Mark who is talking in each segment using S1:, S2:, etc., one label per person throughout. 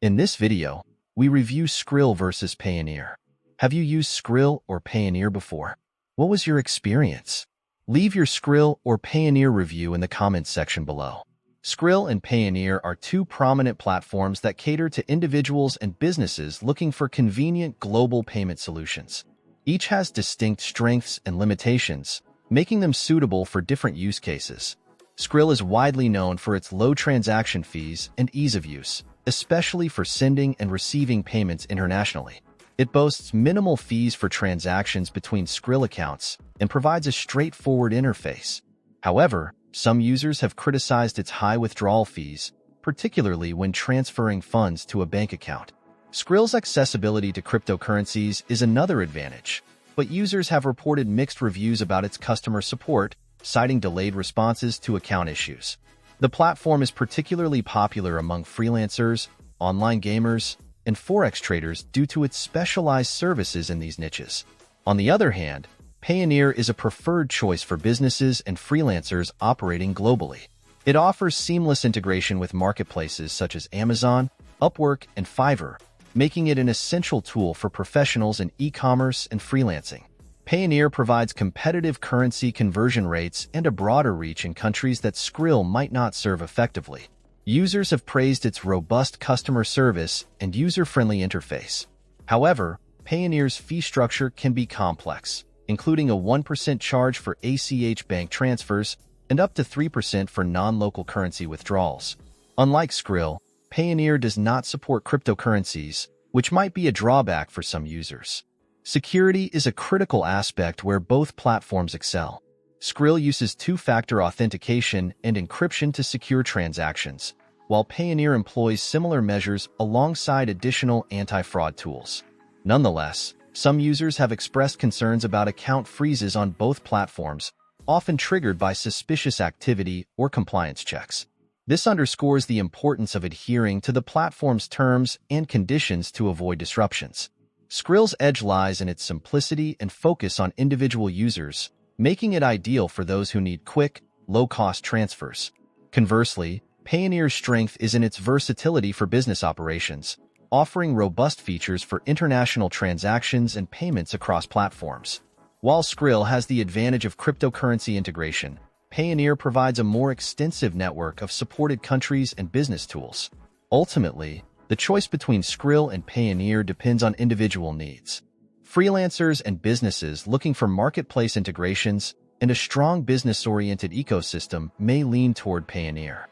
S1: In this video, we review Skrill versus Payoneer. Have you used Skrill or Payoneer before? What was your experience? Leave your Skrill or Payoneer review in the comments section below. Skrill and Payoneer are two prominent platforms that cater to individuals and businesses looking for convenient global payment solutions. Each has distinct strengths and limitations, making them suitable for different use cases. Skrill is widely known for its low transaction fees and ease of use, especially for sending and receiving payments internationally. It boasts minimal fees for transactions between Skrill accounts and provides a straightforward interface. However, some users have criticized its high withdrawal fees, particularly when transferring funds to a bank account. Skrill's accessibility to cryptocurrencies is another advantage, but users have reported mixed reviews about its customer support, citing delayed responses to account issues. The platform is particularly popular among freelancers, online gamers, and Forex traders due to its specialized services in these niches. On the other hand, Payoneer is a preferred choice for businesses and freelancers operating globally. It offers seamless integration with marketplaces such as Amazon, Upwork, and Fiverr, making it an essential tool for professionals in e-commerce and freelancing. Payoneer provides competitive currency conversion rates and a broader reach in countries that Skrill might not serve effectively. Users have praised its robust customer service and user-friendly interface. However, Payoneer's fee structure can be complex, including a 1% charge for ACH bank transfers and up to 3% for non-local currency withdrawals. Unlike Skrill, Payoneer does not support cryptocurrencies, which might be a drawback for some users. Security is a critical aspect where both platforms excel. Skrill uses two-factor authentication and encryption to secure transactions, while Payoneer employs similar measures alongside additional anti-fraud tools. Nonetheless, some users have expressed concerns about account freezes on both platforms, often triggered by suspicious activity or compliance checks. This underscores the importance of adhering to the platform's terms and conditions to avoid disruptions. Skrill's edge lies in its simplicity and focus on individual users, making it ideal for those who need quick, low-cost transfers. Conversely, Payoneer's strength is in its versatility for business operations, offering robust features for international transactions and payments across platforms. While Skrill has the advantage of cryptocurrency integration, Payoneer provides a more extensive network of supported countries and business tools. Ultimately, the choice between Skrill and Payoneer depends on individual needs. Freelancers and businesses looking for marketplace integrations and a strong business-oriented ecosystem may lean toward Payoneer.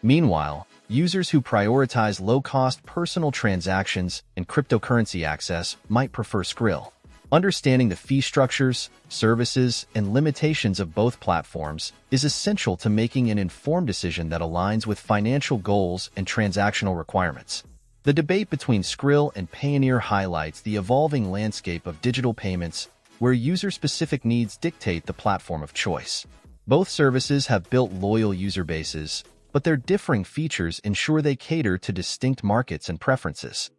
S1: Meanwhile, users who prioritize low-cost personal transactions and cryptocurrency access might prefer Skrill. Understanding the fee structures, services, and limitations of both platforms is essential to making an informed decision that aligns with financial goals and transactional requirements. The debate between Skrill and Payoneer highlights the evolving landscape of digital payments, where user-specific needs dictate the platform of choice. Both services have built loyal user bases, but their differing features ensure they cater to distinct markets and preferences.